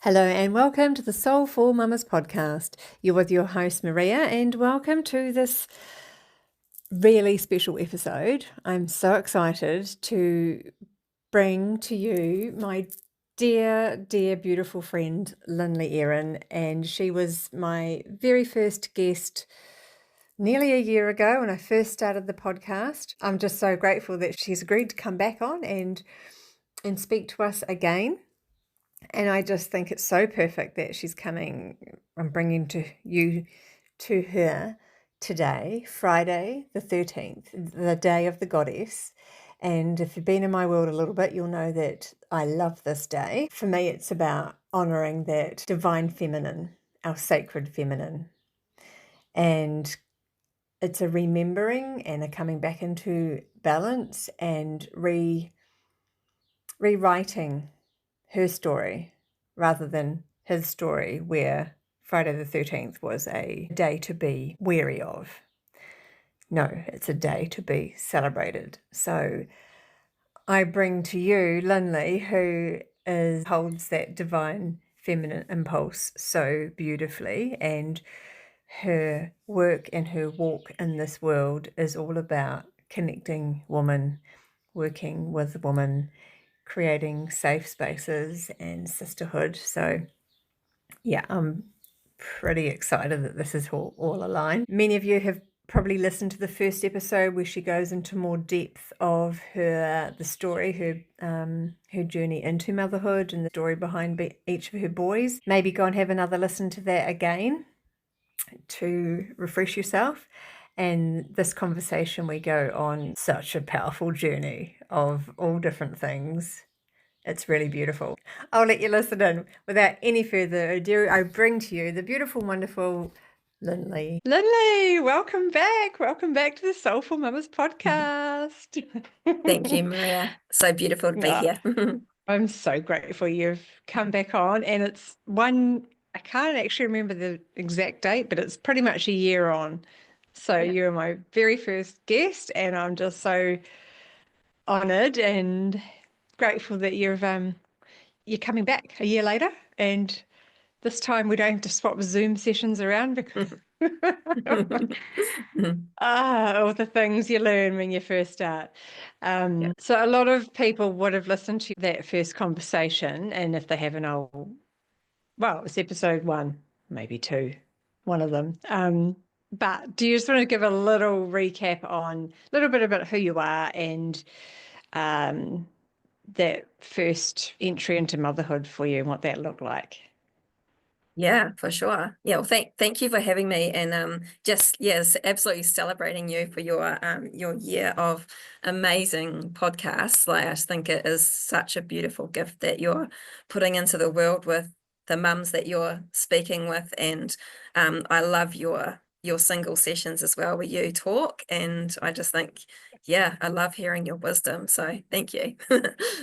Hello and welcome to the Soulful Mamas podcast. You're with your host Maria, and welcome to this really special episode. I'm so excited to bring to you my dear, beautiful friend Lynley Erin, and she was my very first guest nearly a year ago when I first started the podcast. I'm just so grateful that she's agreed to come back on and speak to us again. And I just think it's so perfect that she's coming. I'm bringing to her today, Friday the 13th, the day of the goddess. And if you've been in my world a little bit, you'll know that I love this day. For me, it's about honoring that divine feminine, our sacred feminine. And it's a remembering and a coming back into balance and rewriting her story rather than his story, where Friday the 13th was a day to be wary of. No, it's a day to be celebrated. So I bring to you Lynley, who holds that divine feminine impulse so beautifully, and her work and her walk in this world is all about connecting women, working with women, creating safe spaces and sisterhood. So yeah, I'm pretty excited that this is all aligned. Many of you have probably listened to the first episode where she goes into more depth of the story, her journey into motherhood and the story behind each of her boys. Maybe go and have another listen to that again to refresh yourself. And this conversation, we go on such a powerful journey of all different things. It's really beautiful. I'll let you listen in. Without any further ado, I bring to you the beautiful, wonderful Lynley. Lynley, welcome back. Welcome back to the Soulful Mamas podcast. Thank you, Maria. So beautiful to be here. I'm so grateful you've come back on. And it's I can't actually remember the exact date, but it's pretty much a year on. So you're my very first guest, and I'm just so honored and grateful that you're coming back a year later. And this time we don't have to swap Zoom sessions around because all the things you learn when you first start. So a lot of people would have listened to that first conversation, and if they haven't, well, it's episode 1, maybe 2, one of them. But do you just want to give a little recap on a little bit about who you are and that first entry into motherhood for you and what that looked like? Yeah, for sure. Yeah, well, thank you for having me, and just yes, absolutely celebrating you for your year of amazing podcasts. Like, I just think it is such a beautiful gift that you're putting into the world with the mums that you're speaking with, and I love your single sessions as well, where you talk, and I just think, yeah, I love hearing your wisdom. So thank you.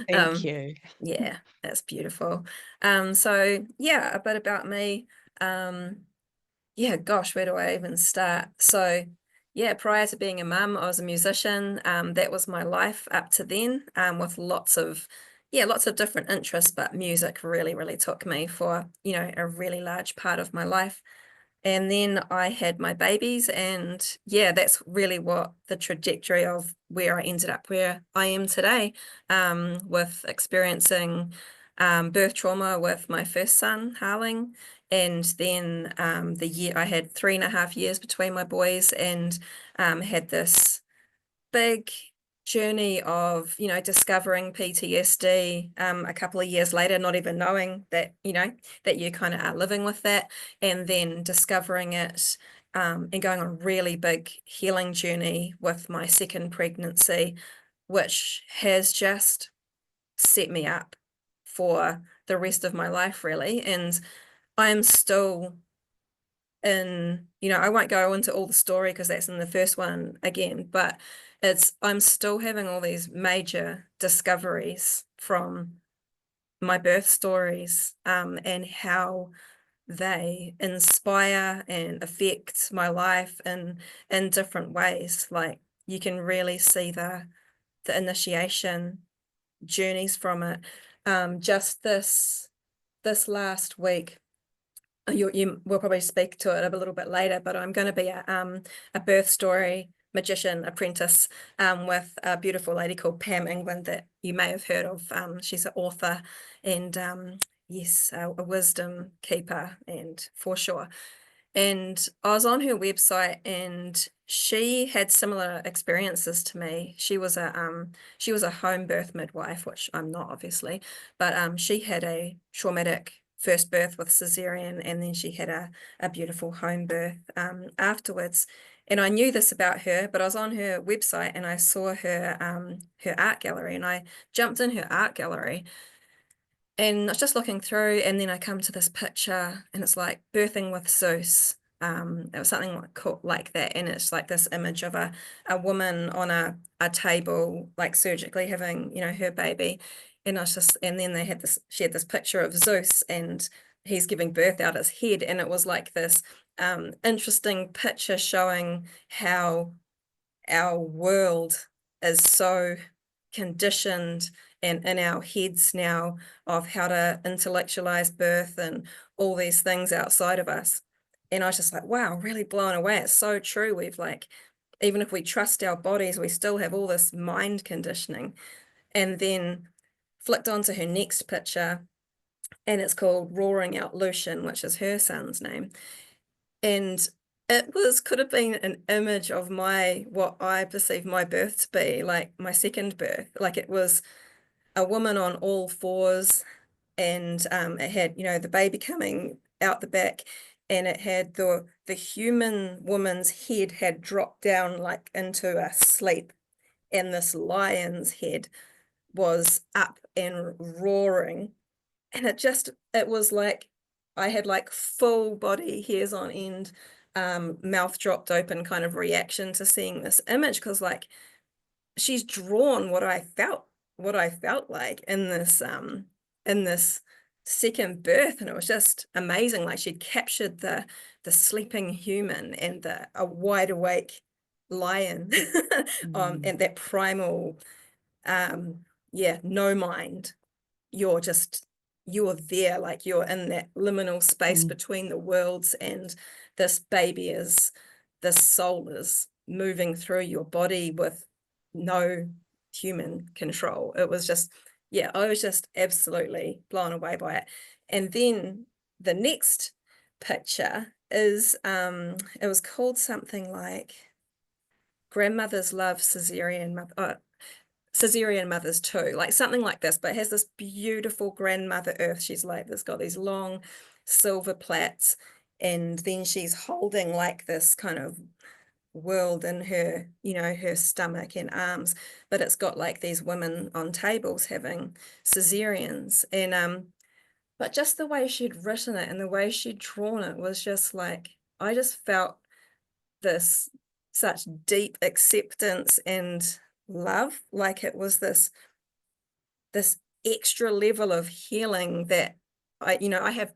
Thank you. Yeah, that's beautiful. So yeah, a bit about me. Yeah, gosh, where do I even start? So yeah, prior to being a mum, I was a musician. That was my life up to then, with lots of different interests, but music really, really took me for, a really large part of my life. And then I had my babies, and yeah, that's really what the trajectory of where I ended up where I am today, with experiencing birth trauma with my first son, Harling. And then the year I had 3.5 years between my boys, and had this big journey of, discovering PTSD a couple of years later, not even knowing that, that you kind of are living with that, and then discovering it, and going on a really big healing journey with my second pregnancy, which has just set me up for the rest of my life, really. And I'm still I won't go into all the story because that's in the first one again, but I'm still having all these major discoveries from my birth stories, and how they inspire and affect my life in different ways. Like, you can really see the initiation journeys from it. Just this this last week, you will probably speak to it a little bit later, but I'm going to be a birth story magician apprentice with a beautiful lady called Pam England that you may have heard of. She's an author and yes, a wisdom keeper, and for sure. And I was on her website, and she had similar experiences to me. She was a home birth midwife, which I'm not, obviously, but she had a traumatic first birth with cesarean, and then she had a beautiful home birth afterwards. And I knew this about her, but I was on her website and I saw her her art gallery, and I jumped in her art gallery. And I was just looking through, and then I come to this picture, and it's like birthing with Zeus. It was something like that, and it's like this image of a woman on a table, like surgically having, you know, her baby. And I was just, and then she had this picture of Zeus, and he's giving birth out his head, and it was like this interesting picture showing how our world is so conditioned and in our heads now of how to intellectualize birth and all these things outside of us. And I was just like, wow, really blown away. It's so true. We've like, even if we trust our bodies, we still have all this mind conditioning. And then flicked onto her next picture, and it's called Roaring Out Lucian, which is her son's name. And it could have been an image of what I perceive my birth to be, like my second birth. Like it was a woman on all fours, and it had, you know, the baby coming out the back, and it had the human woman's head had dropped down like into a sleep, and this lion's head was up and roaring. And it was like I had like full body hairs on end, mouth dropped open kind of reaction to seeing this image, because like she's drawn what I felt like in this second birth, and it was just amazing. Like she'd captured the sleeping human and a wide awake lion, and that primal, no mind. You're there, like you're in that liminal space between the worlds, and this soul is moving through your body with no human control. It was just, yeah, I was just absolutely blown away by it. And then the next picture is it was called something like Grandmother's Love Caesarean mothers too, like something like this, but it has this beautiful grandmother earth. She's like, this got these long silver plaits, and then she's holding like this kind of world in her, you know, her stomach and arms, but it's got like these women on tables having cesareans. And but just the way she'd written it and the way she'd drawn it was just like, I just felt this such deep acceptance and love. Like it was this extra level of healing that I've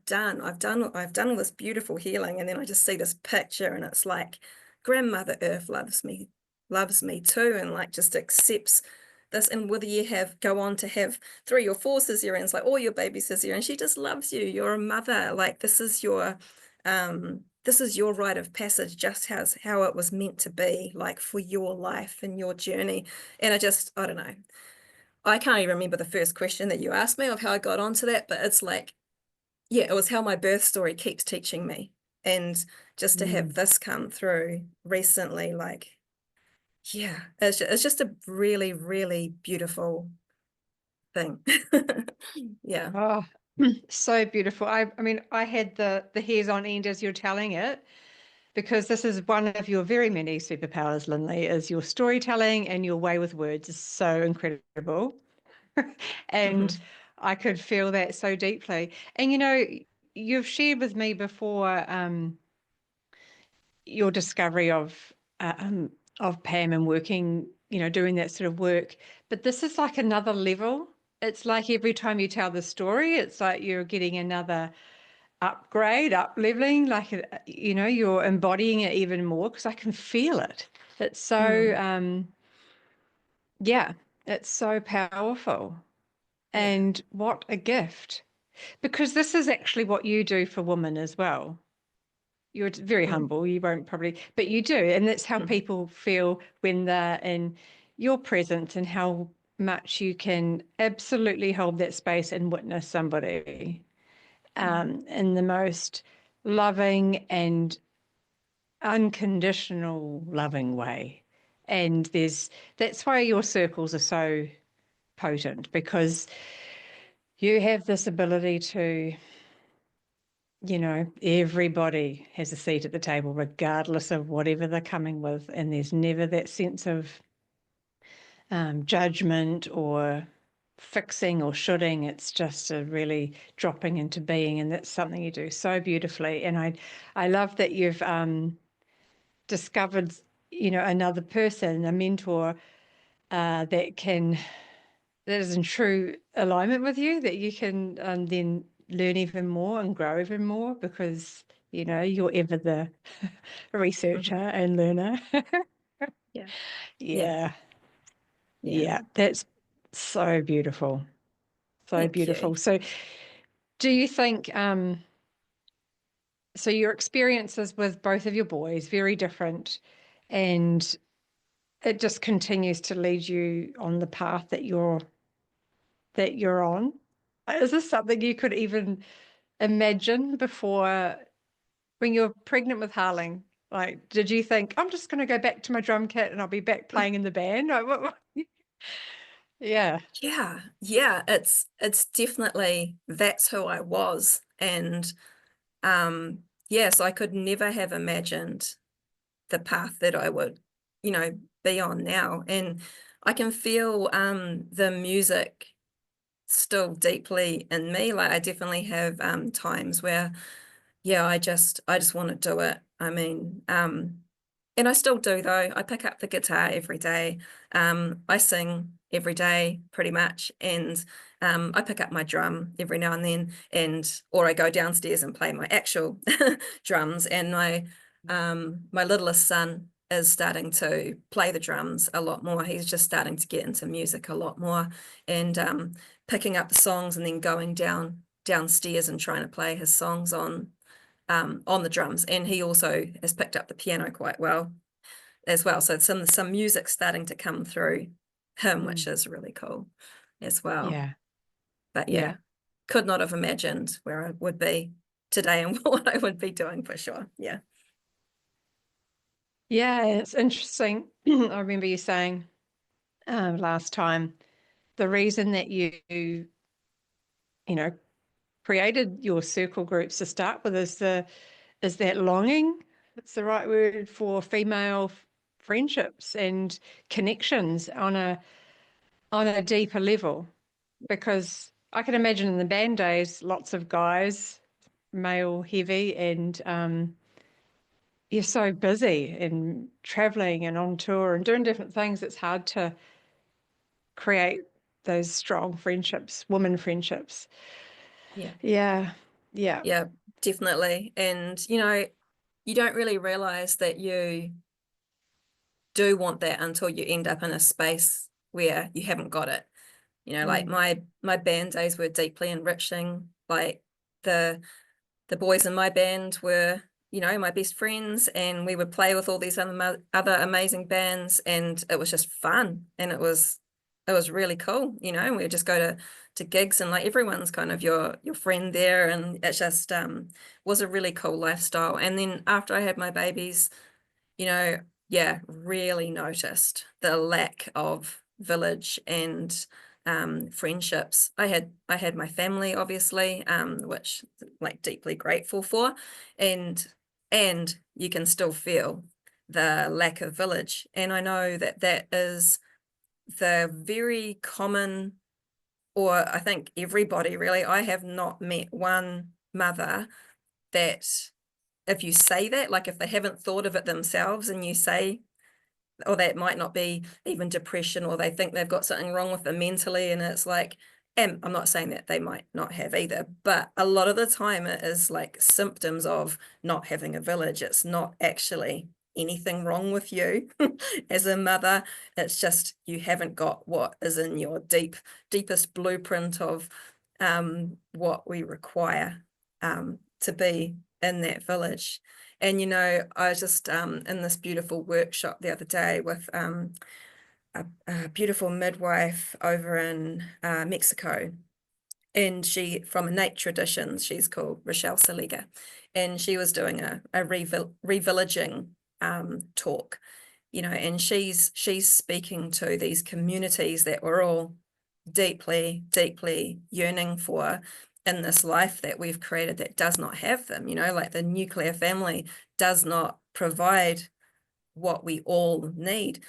done all this beautiful healing, and then I just see this picture, and it's like Grandmother Earth loves me too, and like just accepts this. And whether you go on to have 3 or 4 cesareans, like all your baby cesareans, she just loves you. You're a mother. Like this is your rite of passage, just how it was meant to be, like for your life and your journey. And I don't know. I can't even remember the first question that you asked me of how I got onto that, but it's like, yeah, it was how my birth story keeps teaching me. And just to have this come through recently, like, yeah, it's just a really, really beautiful thing. Yeah. Oh, so beautiful. I mean, I had the hairs on end as you're telling it, because this is one of your very many superpowers, Lynley, is your storytelling, and your way with words is so incredible. And I could feel that so deeply. And, you know, you've shared with me before your discovery of Pam and working, you know, doing that sort of work. But this is like another level. It's like every time you tell the story, it's like you're getting another upgrade, up leveling, like, you know, you're embodying it even more, because I can feel it. It's so, yeah, it's so powerful. Yeah. And what a gift. Because this is actually what you do for women as well. You're very Mm. humble. You won't probably, but you do. And that's how people feel when they're in your presence, and how much you can absolutely hold that space and witness somebody in the most loving and unconditional loving way. And that's why your circles are so potent, because you have this ability to, everybody has a seat at the table, regardless of whatever they're coming with. And there's never that sense of judgment or fixing or shoulding. It's just a really dropping into being. And that's something you do so beautifully. And I love that you've discovered, another person, a mentor that is in true alignment with you, that you can then learn even more and grow even more, because you're ever the researcher and learner. Yeah. Yeah, that's so beautiful. So Thank beautiful. you. So do you think so your experiences with both of your boys very different, and it just continues to lead you on the path that you're on? Is this something you could even imagine before, when you're pregnant with Harling? Like, did you think, I'm just going to go back to my drum kit and I'll be back playing in the band? Like, Yeah. Yeah, it's definitely, that's who I was. And yes, I could never have imagined the path that I would, be on now. And I can feel the music still deeply in me. Like, I definitely have times where, yeah, I just want to do it. I mean, and I still do, though. I pick up the guitar every day. I sing every day pretty much, and I pick up my drum every now and then, or I go downstairs and play my actual drums. And my littlest son is starting to play the drums a lot more. He's just starting to get into music a lot more, and picking up the songs and then going downstairs and trying to play his songs on the drums. And he also has picked up the piano quite well as well. So some music starting to come through him, which is really cool as well. Yeah. But yeah, could not have imagined where I would be today and what I would be doing for sure. Yeah. Yeah, it's interesting. I remember you saying last time, the reason that you created your circle groups to start with is that longing. It's the right word for female friendships and connections on a deeper level. Because I can imagine in the band days, lots of guys, male heavy, and you're so busy and traveling and on tour and doing different things. It's hard to create those strong friendships, women friendships. Yeah. Yeah. Definitely. And you don't really realize that you do want that until you end up in a space where you haven't got it. Like my band days were deeply enriching. Like the boys in my band were, my best friends, and we would play with all these other amazing bands, and it was just fun, and it was really cool, and we would just go to gigs, and like everyone's kind of your friend there, and it just was a really cool lifestyle. And then after I had my babies, really noticed the lack of village and friendships. I had my family, obviously, which like deeply grateful for, and you can still feel the lack of village. And I know that is the very common, or I think everybody really. I have not met one mother that, if you say that, like if they haven't thought of it themselves and you say, or that might not be even depression, or they think they've got something wrong with them mentally, and it's like, and I'm not saying that they might not have either, but a lot of the time it is like symptoms of not having a village. It's not actually anything wrong with you as a mother. It's just you haven't got what is in your deepest blueprint of what we require to be in that village. And, you know, I was just in this beautiful workshop the other day with a beautiful midwife over in Mexico. And she, from Innate Traditions, she's called Rochelle Saliga, and she was doing a revillaging talk, you know, and she's speaking to these communities that we're all deeply, deeply yearning for in this life that we've created that does not have them, you know, like the nuclear family does not provide what we all need.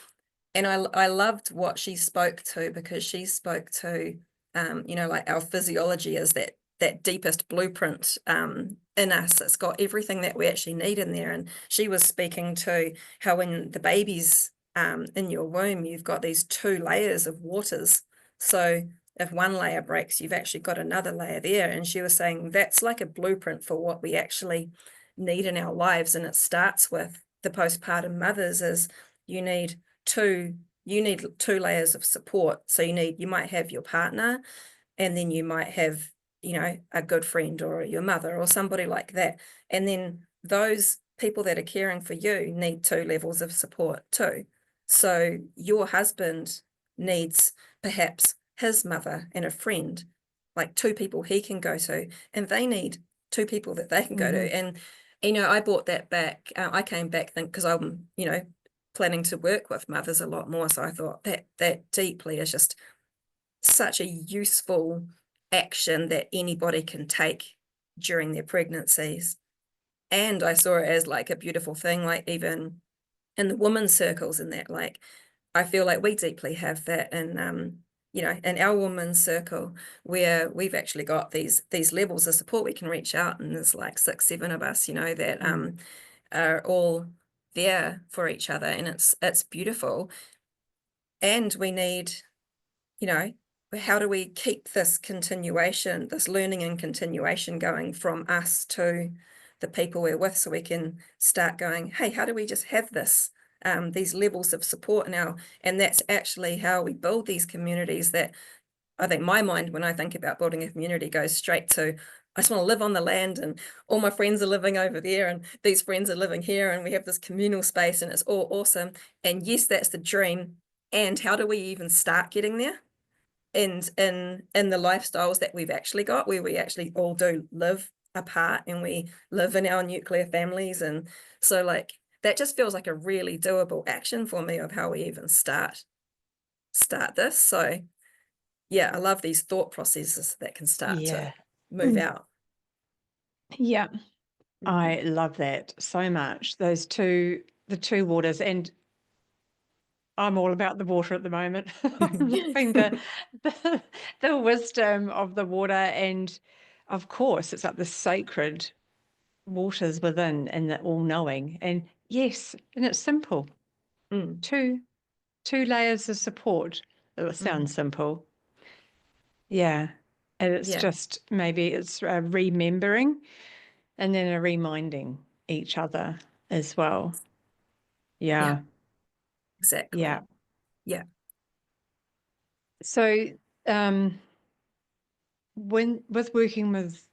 And I loved what she spoke to, because she spoke to, you know, like our physiology is that deepest blueprint in us. It's got everything that we actually need in there. And she was speaking to how when the baby's in your womb, you've got these 2 layers of waters. So if one layer breaks, you've actually got another layer there. And she was saying that's like a blueprint for what we actually need in our lives. And it starts with the postpartum mothers is you need 2 layers of support. So you might have your partner, and then you might have, you know, a good friend or your mother or somebody like that. And then those people that are caring for you need 2 levels of support too. So your husband needs perhaps his mother and a friend, like 2 people he can go to, and they need 2 people that they can go to. And, you know, I brought that back. I came back because I'm, you know, planning to work with mothers a lot more. So I thought that deeply is just such a useful action that anybody can take during their pregnancies. And I saw it as like a beautiful thing, like even in the women's circles and that, like, I feel like we deeply have that in, you know, in our women's circle, where we've actually got these levels of support we can reach out, and there's like 6, 7 of us, you know, that are all there for each other, and it's beautiful. And we need, you know, how do we keep this continuation, this learning and continuation going from us to the people we're with, so we can start going, hey, how do we just have this, these levels of support now? And that's actually how we build these communities. That I think my mind, when I think about building a community, goes straight to, I just want to live on the land, and all my friends are living over there, and these friends are living here, and we have this communal space, and it's all awesome. And yes, that's the dream. And how do we even start getting there? And in the lifestyles that we've actually got, where we actually all do live apart and we live in our nuclear families. And so, like, that just feels like a really doable action for me of how we even start this. So yeah, I love these thought processes that can start to move out. Yeah, I love that so much. Those the 2 waters, and I'm all about the water at the moment. I'm loving the wisdom of the water, and of course it's like the sacred waters within, and the all-knowing. And yes, and it's simple. 2 layers of support. It sounds simple. Yeah. And it's just, maybe it's remembering, and then a reminding each other as well. Yeah. Exactly. Yeah. So with working with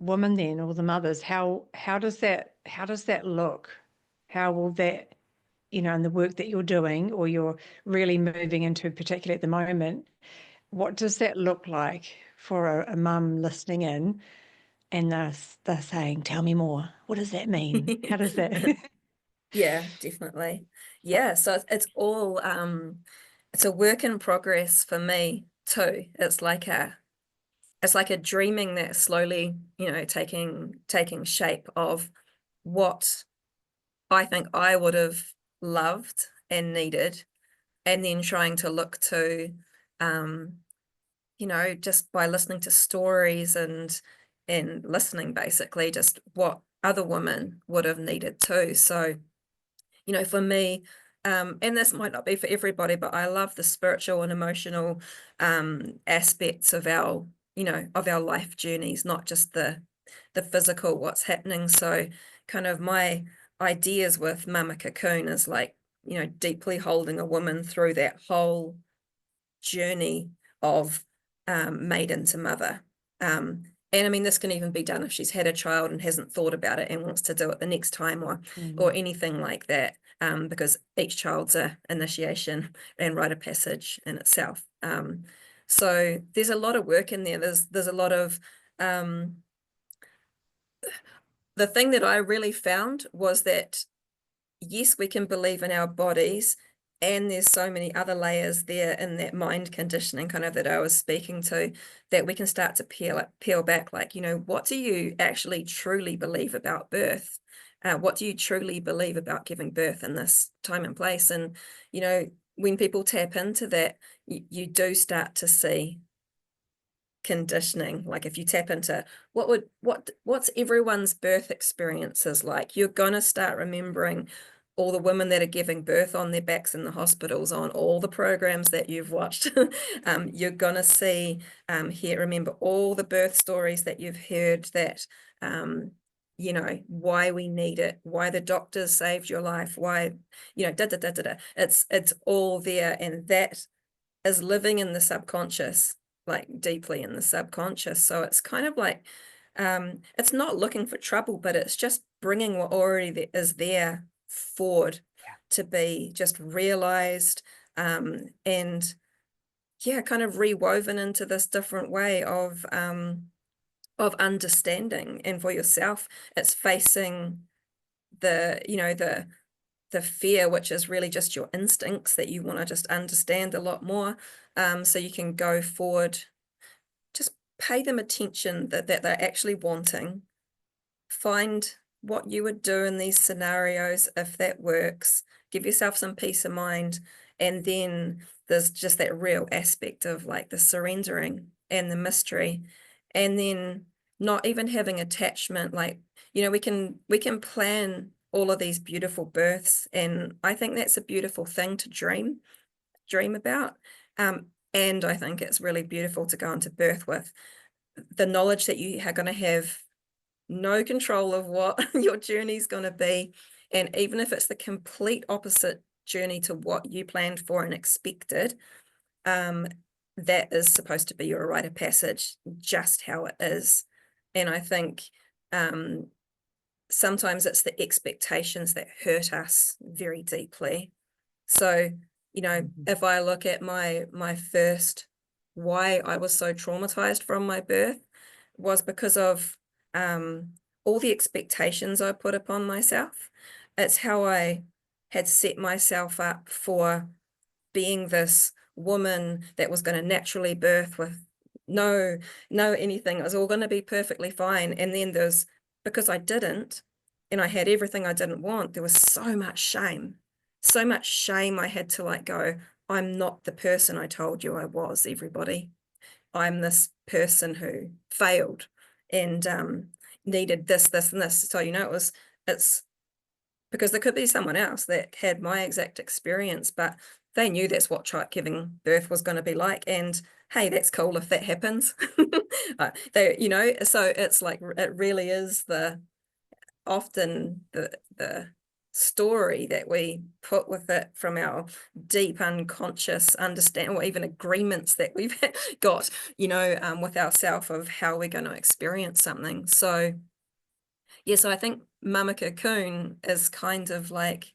women then, or the mothers, how does that look? How will that, you know, in the work that you're doing, or you're really moving into, particularly at the moment, what does that look like for a mum listening in, and they're saying, tell me more. What does that mean? How does that? Yeah, definitely. Yeah, so it's all it's a work in progress for me too. It's like a dreaming that's slowly, you know, taking shape of what I think I would have loved and needed, and then trying to look to, you know, just by listening to stories and listening, basically, just what other women would have needed too. So, you know, for me, and this might not be for everybody, but I love the spiritual and emotional aspects of our, you know, of our life journeys, not just the physical, what's happening. So kind of my ideas with Mama Cocoon is like, you know, deeply holding a woman through that whole journey of made into mother. And I mean, this can even be done if she's had a child and hasn't thought about it and wants to do it the next time, or anything like that, because each child's a initiation and rite of passage in itself. So there's a lot of work in there. There's a lot of the thing that I really found was that yes, we can believe in our bodies, and there's so many other layers there in that mind conditioning kind of that I was speaking to, that we can start to peel back, like, you know, what do you actually truly believe about birth? What do you truly believe about giving birth in this time and place? And, you know, when people tap into that, you do start to see conditioning. Like if you tap into what's everyone's birth experiences like, you're gonna start remembering all the women that are giving birth on their backs in the hospitals, on all the programs that you've watched. You're gonna see remember all the birth stories that you've heard, that you know, why we need it, why the doctors saved your life, why, you know, it's all there, and that is living in the subconscious, like deeply in the subconscious. So it's kind of like, it's not looking for trouble, but it's just bringing what already is there forward to be just realized, and yeah, kind of rewoven into this different way of understanding. And for yourself, it's facing the, you know, the fear, which is really just your instincts that you want to just understand a lot more, so you can go forward, just pay them attention that they're actually wanting, find what you would do in these scenarios if that works, give yourself some peace of mind, and then there's just that real aspect of like the surrendering and the mystery, and then not even having attachment. Like, you know, we can plan all of these beautiful births, and I think that's a beautiful thing to dream about, and I think it's really beautiful to go into birth with the knowledge that you are going to have no control of what your journey is going to be. And even if it's the complete opposite journey to what you planned for and expected, that is supposed to be your rite of passage, just how it is. And I think sometimes it's the expectations that hurt us very deeply. So, you know, if I look at my first, why I was so traumatized from my birth was because of all the expectations I put upon myself. It's how I had set myself up for being this woman that was going to naturally birth with no anything. It was all going to be perfectly fine. And then because I didn't, and I had everything I didn't want, there was so much shame I had to like go, I'm not the person I told you I was, everybody. I'm this person who failed and needed this, and this. So, you know, it's because there could be someone else that had my exact experience, but they knew that's what giving birth was going to be like. And hey, that's cool if that happens. They, you know, so it's like, it really is often the story that we put with it from our deep unconscious understanding, or even agreements that we've got, you know, with ourselves of how we're going to experience something. So yeah, so I think Mama Cocoon is kind of like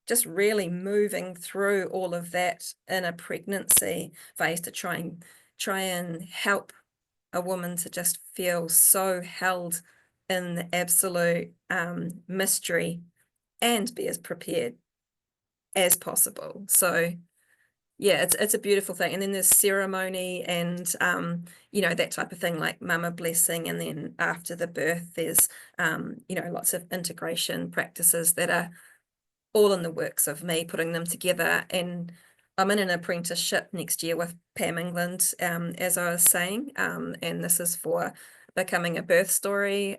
just really moving through all of that in a pregnancy phase to try and help a woman to just feel so held in the absolute mystery and be as prepared as possible. So yeah, it's a beautiful thing. And then there's ceremony and you know, that type of thing, like mama blessing, and then after the birth there's you know, lots of integration practices that are all in the works of me putting them together. And I'm in an apprenticeship next year with Pam England, as I was saying, and this is for becoming a birth story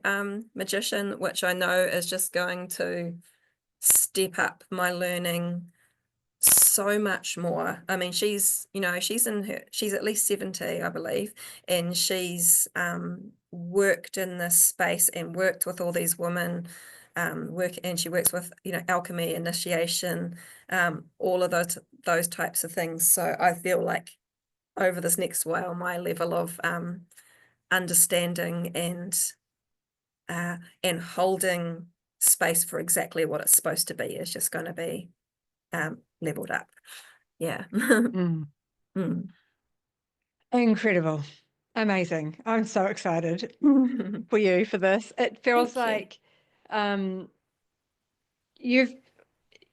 magician, which I know is just going to step up my learning so much more. I mean, she's, you know, she's at least 70, I believe, and she's worked in this space and worked with all these women, and she works with, you know, alchemy, initiation, all of those types of things. So I feel like over this next while, my level of understanding and holding space for exactly what it's supposed to be is just going to be leveled up. Yeah. Mm. Incredible. Amazing. I'm so excited for you for this. It feels Thank like you've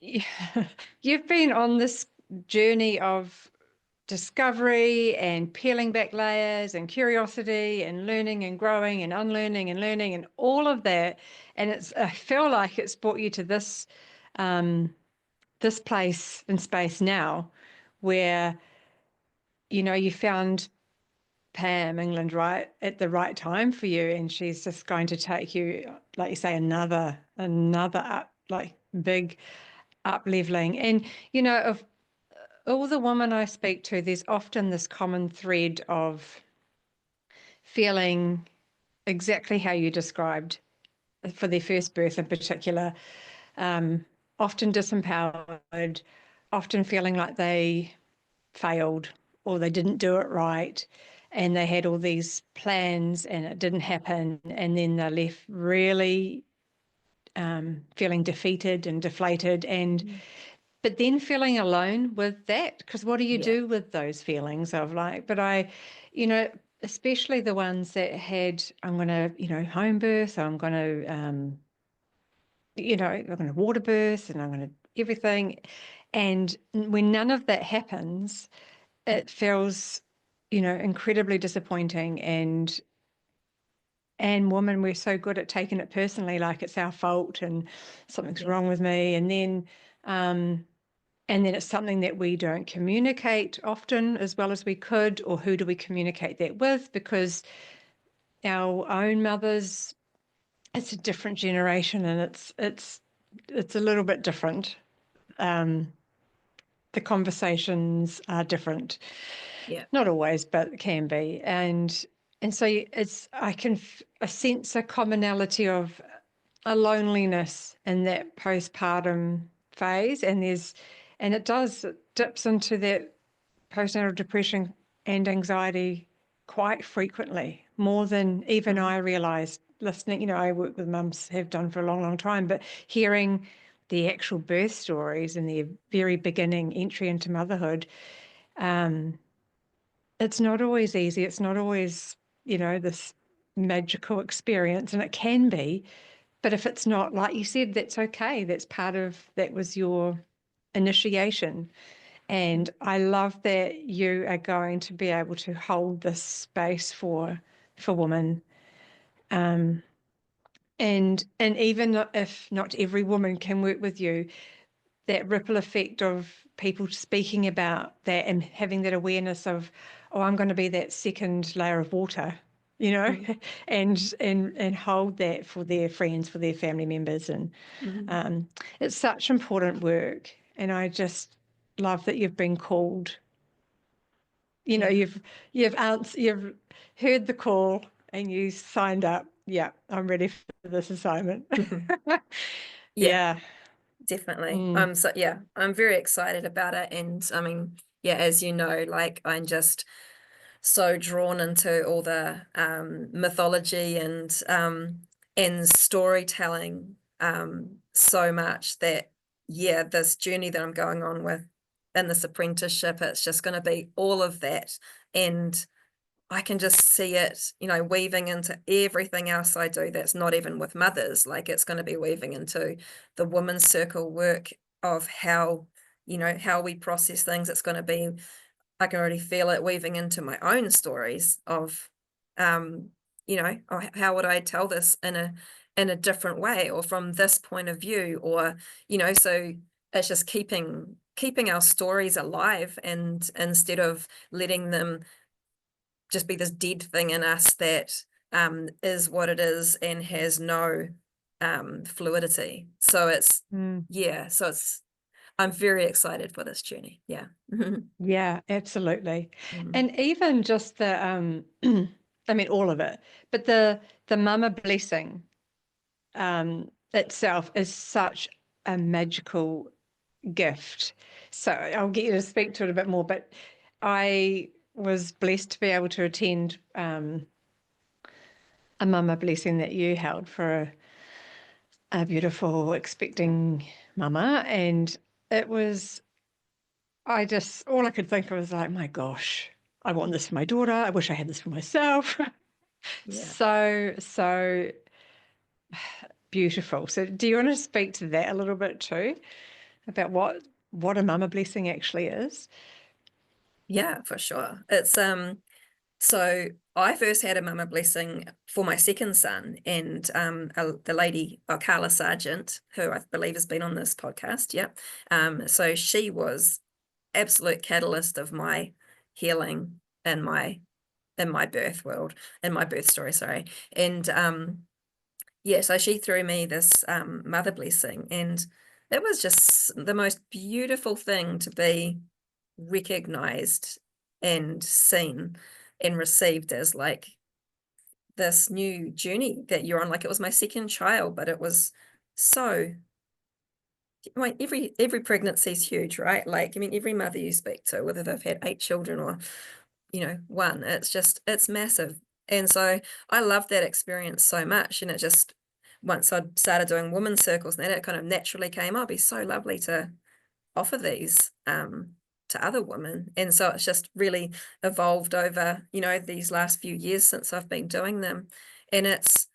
you've been on this journey of discovery and peeling back layers and curiosity and learning and growing and unlearning and learning and all of that. And I feel like it's brought you to this this place and space now where, you found Pam England right at the right time for you, and she's just going to take you, like you say, another up, like big up leveling. And of all the women I speak to, there's often this common thread of feeling exactly how you described for their first birth in particular, often disempowered, often feeling like they failed or they didn't do it right, and they had all these plans and it didn't happen, and then they're left really feeling defeated and deflated, and but then feeling alone with that, because what do you do with those feelings of like, but especially the ones that had, I'm going to, home birth, I'm going to, I'm going to water birth, and I'm going to everything. And when none of that happens, it feels, incredibly disappointing. And women, we're so good at taking it personally, like it's our fault and something's wrong with me. And then it's something that we don't communicate often as well as we could, or who do we communicate that with? Because our own mothers, it's a different generation, and it's a little bit different. The conversations are different. Yeah. Not always, but it can be. And so I sense a commonality of a loneliness in that postpartum phase, and it dips into that postnatal depression and anxiety quite frequently, more than even I realized listening. I work with mums, have done for a long, long time, but hearing the actual birth stories and their very beginning entry into motherhood, it's not always easy. It's not always, this magical experience, and it can be, but if it's not, like you said, that's okay. That was your initiation. And I love that you are going to be able to hold this space for women. And even if not every woman can work with you, that ripple effect of people speaking about that and having that awareness of, oh, I'm going to be that second layer of water, and hold that for their friends, for their family members. And it's such important work. And I just love that you've been called. You've heard the call and you signed up. Yeah, I'm ready for this assignment. Yeah. Definitely. I'm very excited about it. And I mean, as you know, like I'm just so drawn into all the mythology and storytelling so much that this journey that I'm going on with in this apprenticeship, it's just going to be all of that. And I can just see it, weaving into everything else I do that's not even with mothers. Like it's going to be weaving into the women's circle work of how, how we process things. It's going to be, I can already feel it weaving into my own stories of, how would I tell this in a different way, or from this point of view, or, so it's just keeping our stories alive, and instead of letting them just be this dead thing in us that is what it is and has no fluidity. So I'm very excited for this journey. Yeah, absolutely. And even just the I mean all of it, but the mama blessing itself is such a magical gift. So I'll get you to speak to it a bit more, but I was blessed to be able to attend a mama blessing that you held for a beautiful expecting mama, and it was, all I could think of was like, my gosh, I want this for my daughter. I wish I had this for myself. Yeah. So beautiful. So do you want to speak to that a little bit too, about what a mama blessing actually is? Yeah, for sure. It's so I first had a mama blessing for my second son, and the lady, Carla Sargent, who I believe has been on this podcast. Yeah. So she was absolute catalyst of my healing in my birth world, in my birth story, sorry. And yeah, so she threw me this mother blessing, and it was just the most beautiful thing to be recognized and seen and received as like this new journey that you're on. Like, it was my second child, but it was so, like, every pregnancy is huge, right? Like, I mean, every mother you speak to, whether they've had 8 children or, one, it's massive. And so I loved that experience so much. And it just, once I started doing women's circles, and that, it kind of naturally came up. It'd be so lovely to offer these to other women. And so it's just really evolved over, these last few years since I've been doing them. And it's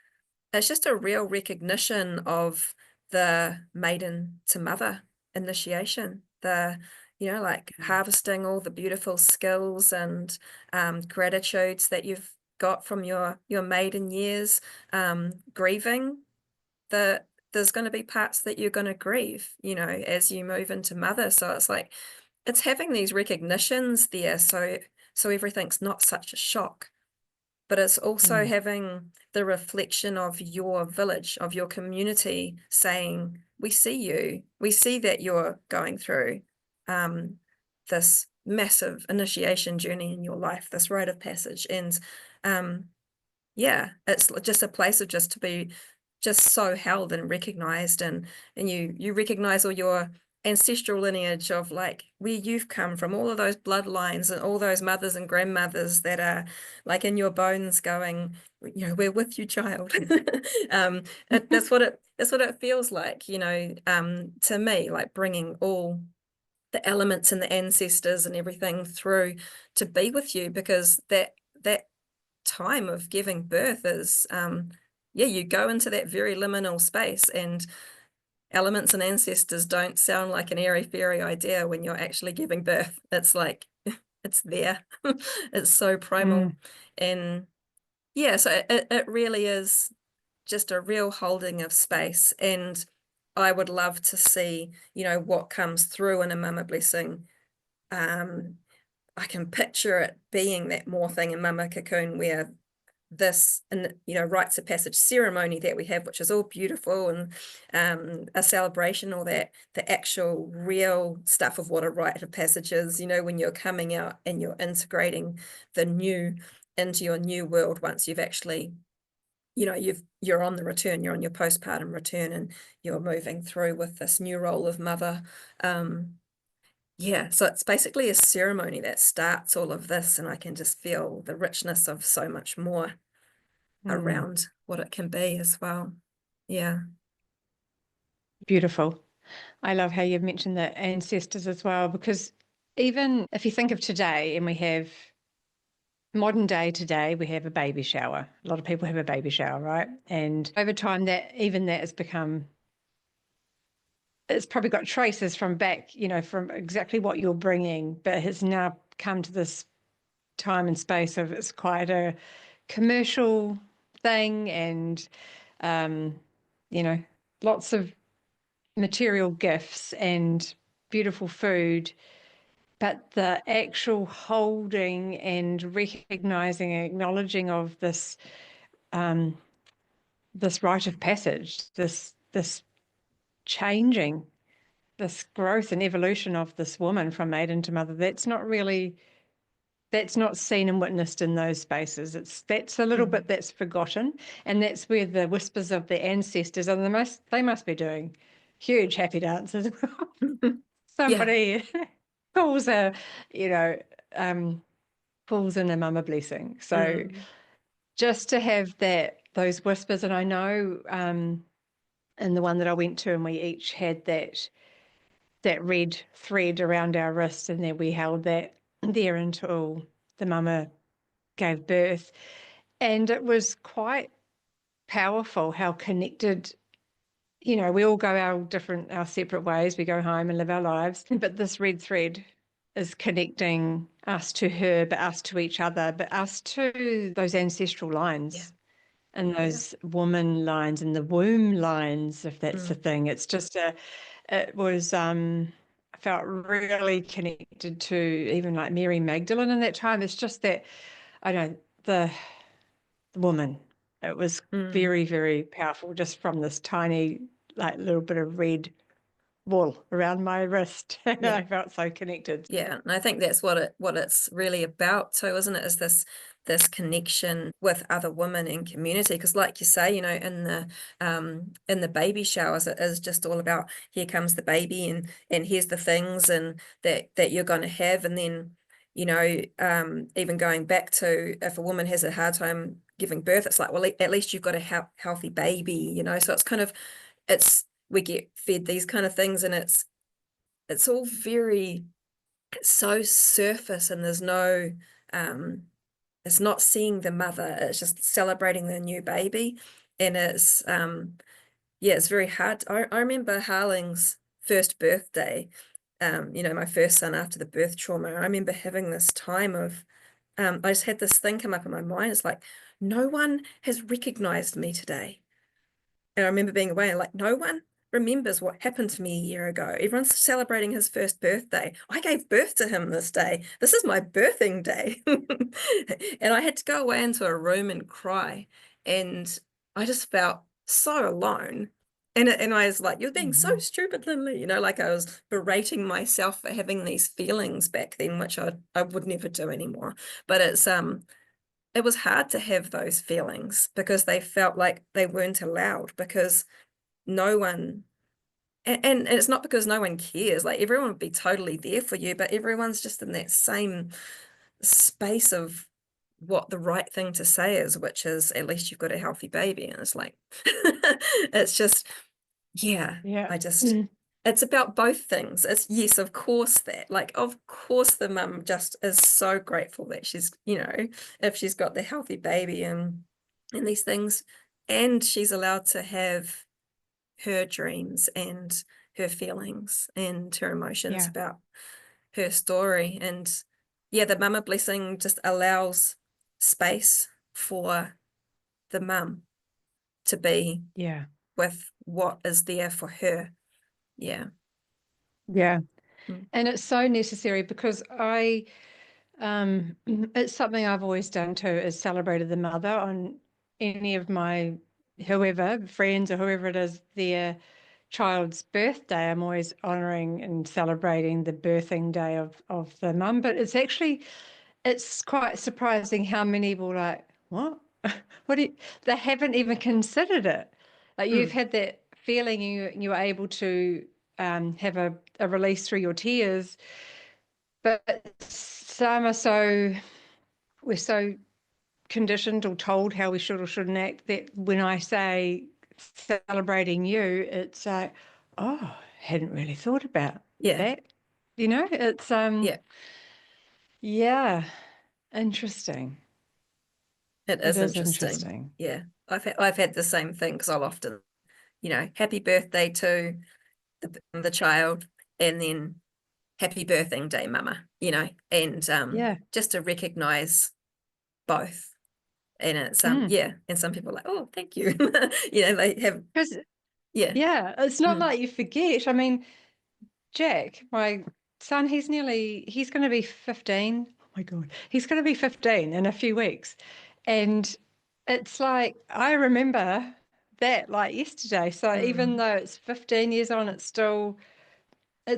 just a real recognition of the maiden to mother initiation, like harvesting all the beautiful skills and gratitudes that you've got from your maiden years, grieving that there's going to be parts that you're going to grieve, as you move into mother. So it's like, it's having these recognitions there. So everything's not such a shock, but it's also having the reflection of your village, of your community saying, we see you, we see that you're going through this massive initiation journey in your life, this rite of passage. And yeah, it's just a place of just to be just so held and recognized, and you recognize all your ancestral lineage of like where you've come from, all of those bloodlines and all those mothers and grandmothers that are like in your bones going, we're with you, child. That's what it feels like, to me, like bringing all the elements and the ancestors and everything through to be with you, because that time of giving birth is you go into that very liminal space, and elements and ancestors don't sound like an airy fairy idea when you're actually giving birth. It's like it's there. It's so primal. And yeah, so it really is just a real holding of space. And I would love to see, what comes through in a mama blessing. I can picture it being that more thing in Mama Cocoon, where this, and rites of passage ceremony that we have, which is all beautiful and a celebration, or that the actual real stuff of what a rite of passage is, when you're coming out and you're integrating the new into your new world, once you've actually, you're on the return, you're on your postpartum return, and you're moving through with this new role of mother. Yeah, so it's basically a ceremony that starts all of this, and I can just feel the richness of so much more around what it can be as well. Yeah. Beautiful. I love how you've mentioned the ancestors as well, because even if you think of today, and we have modern day today, we have a baby shower. A lot of people have a baby shower, right? And over time, that has become, it's probably got traces from back, from exactly what you're bringing, but has now come to this time and space of it's quite a commercial thing, and lots of material gifts and beautiful food, but the actual holding and recognizing and acknowledging of this this rite of passage, this changing, this growth and evolution of this woman from maiden to mother, that's not seen and witnessed in those spaces. That's a little bit that's forgotten, and that's where the whispers of the ancestors are they must be doing huge happy dances. Somebody calls a pulls in a mama blessing. So Mm. just to have those whispers, and I know in the one that I went to, and we each had that red thread around our wrist, and then we held that there until the mama gave birth. And it was quite powerful how connected, we all go our separate ways. We go home and live our lives, but this red thread is connecting us to her, but us to each other, but us to those ancestral lines and those woman lines and the womb lines, if that's the thing. It's just it was, I felt really connected to even like Mary Magdalene in that time. It's just that, I don't know, the woman. It was very, very powerful just from this tiny, like little bit of red wool around my wrist. I felt so connected. Yeah, and I think that's what it's really about too, isn't it? Is this connection with other women in community? Because like you say, in the baby showers, it is just all about, here comes the baby, and here's the things and that you're going to have. And then, even going back to, if a woman has a hard time giving birth, it's like, well, at least you've got a healthy baby, so it's kind of, we get fed these kind of things, and it's all very, so surface, and there's no it's not seeing the mother, it's just celebrating the new baby. And it's it's very hard. I remember Harling's first birthday, my first son after the birth trauma. I remember having this time of I just had this thing come up in my mind. It's like, no one has recognized me today. And I remember being away and like, no one remembers what happened to me a year ago. Everyone's celebrating his first birthday. I gave birth to him this day. This is my birthing day. And I had to go away into a room and cry. And I just felt so alone. And I was like, you're being so stupid, Lynley. Like I was berating myself for having these feelings back then, which I would never do anymore. But it was hard to have those feelings because they felt like they weren't allowed, because no one, and it's not because no one cares, like everyone would be totally there for you, but everyone's just in that same space of what the right thing to say is, which is, at least you've got a healthy baby. And it's like, it's just, I just, it's about both things. It's, yes, of course, of course the mum just is so grateful that she's, if she's got the healthy baby and these things, and she's allowed to have her dreams and her feelings and her emotions about her story. And the mama blessing just allows space for the mum to be with what is there for her. And it's so necessary, because it's something I've always done too, is celebrated the mother on any of my, whoever, friends or whoever it is, their child's birthday. I'm always honouring and celebrating the birthing day of the mum. But it's quite surprising how many will like, what? They haven't even considered it. Like you've had that feeling, you were able to have a release through your tears. But some we're so conditioned or told how we should or shouldn't act, that when I say celebrating you, it's like, oh, hadn't really thought about that. It's interesting. It is interesting. Yeah, I've had the same thing, because I'll often, happy birthday to the child, and then happy birthing day, mama, and just to recognize both. And it's and some people are like, oh, thank you. They have, it's not like you forget. I mean, Jack, my son, he's going to be 15. Oh my God, he's going to be 15 in a few weeks. And it's like, I remember that like yesterday. So even though it's 15 years on, it's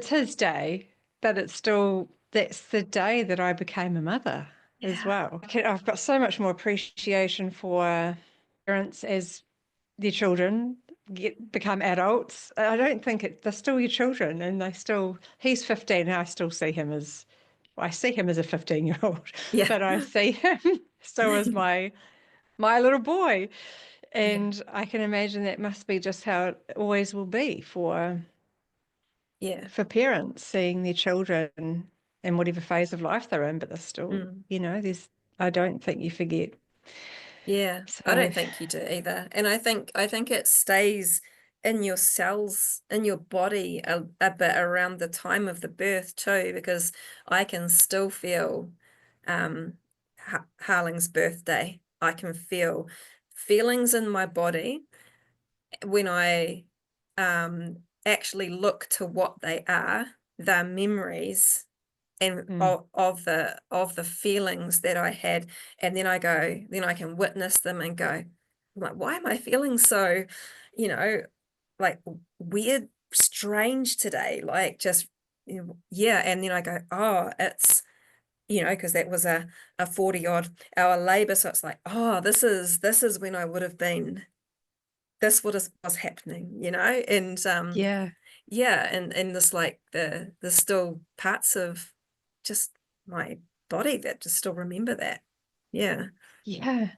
his day, but that's the day that I became a mother as well. I've got so much more appreciation for parents as their children become adults. I don't think they're still your children, and he's 15 and I still see him as I see him as a 15-year-old, Yeah. but I see him still as my little boy. Yeah. And I can imagine that must be just how it always will be for Yeah. parents, seeing their children in whatever phase of life they're in, but they're still, I don't think you forget. Yeah, I So don't think you do either. And I think it stays in your cells, in your body a bit around the time of the birth too, because I can still feel Harling's birthday. I can feel feelings in my body when I actually look to what they are, their memories and of the feelings that I had, and then I can witness them and go, I'm like, why am I feeling so, like weird, strange today? Like just, yeah. And then I go, oh, it's, because that was a 40-odd-hour labor. So it's like, oh, this is when I would have been, this was happening, and yeah. yeah, and this, like, the still parts of just my body that just still remember that. Yeah. Yeah,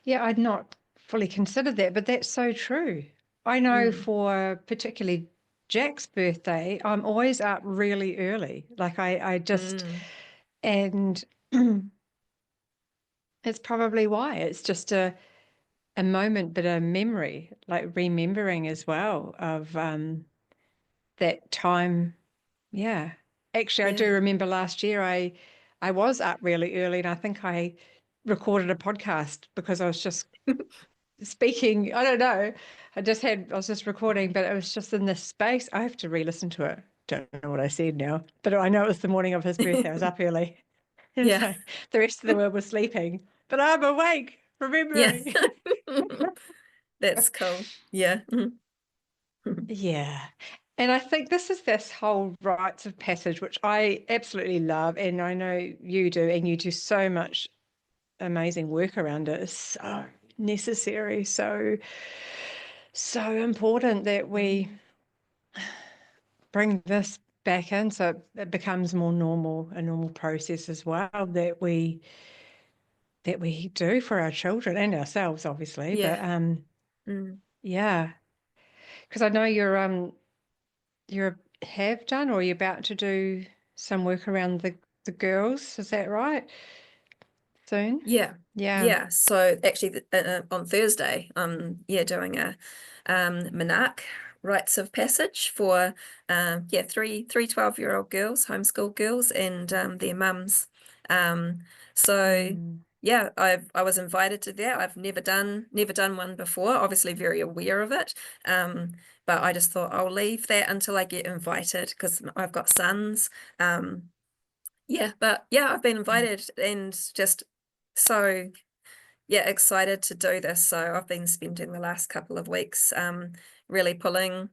I'd not fully considered that, but that's so true. I know for particularly Jack's birthday, I'm always up really early. Like I just, and it's probably why it's just a moment, but a memory, like remembering as well of that time. Yeah. Actually, I do Yeah. remember last year I was up really early, and I think I recorded a podcast because I was just speaking. I don't know. I was just recording, but it was just in this space. I have to re-listen to it. Don't know what I said now, but I know it was the morning of his birthday. I was up early. And Yeah. so the rest of the world was sleeping, but I'm awake, Yeah. remembering. That's cool. Yeah. Yeah. And I think this whole rites of passage, which I absolutely love, and I know you do, and you do so much amazing work around it, is so necessary, so important that we bring this back in so it becomes more normal, a normal process as well that we do for our children and ourselves, obviously. Yeah. But yeah, because I know you have done or you're about to do some work around the girls. Is that right? Soon? Yeah. Yeah. Yeah. So actually, on Thursday, doing a Monarch rites of passage for three 12-year-old girls, homeschool girls, and their mums. So yeah, I was invited to that. I've never done one before, obviously very aware of it. But I just thought I'll leave that until I get invited because I've got sons. Yeah, but yeah, I've been invited and just so excited to do this. So I've been spending the last couple of weeks really pulling,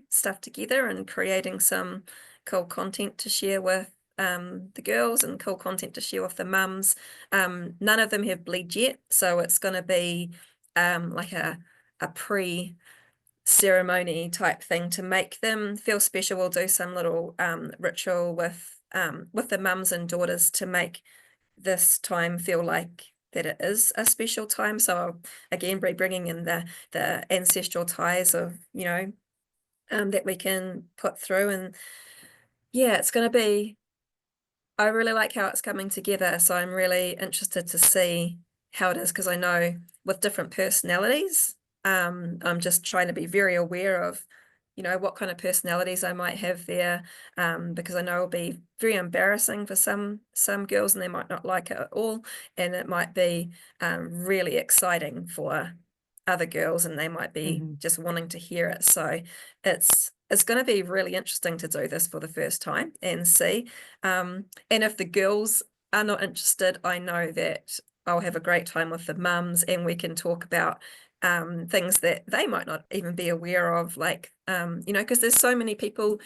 stuff together and creating some cool content to share with the girls and cool content to share with the mums. None of them have bled yet, so it's going to be like a pre ceremony type thing to make them feel special. We'll do some little ritual with the mums and daughters to make this time feel like that it is a special time. So I'll again be bringing in the ancestral ties of that we can put through, and yeah, it's going to be, I really like how it's coming together. So I'm really interested to see how it is, because I know with different personalities, I'm just trying to be very aware of, what kind of personalities I might have there, because I know it'll be very embarrassing for some girls and they might not like it at all. And it might be really exciting for other girls and they might be just wanting to hear it. So it's going to be really interesting to do this for the first time and see. And if the girls are not interested, I know that I'll have a great time with the mums and we can talk about things that they might not even be aware of, like, because there's so many people,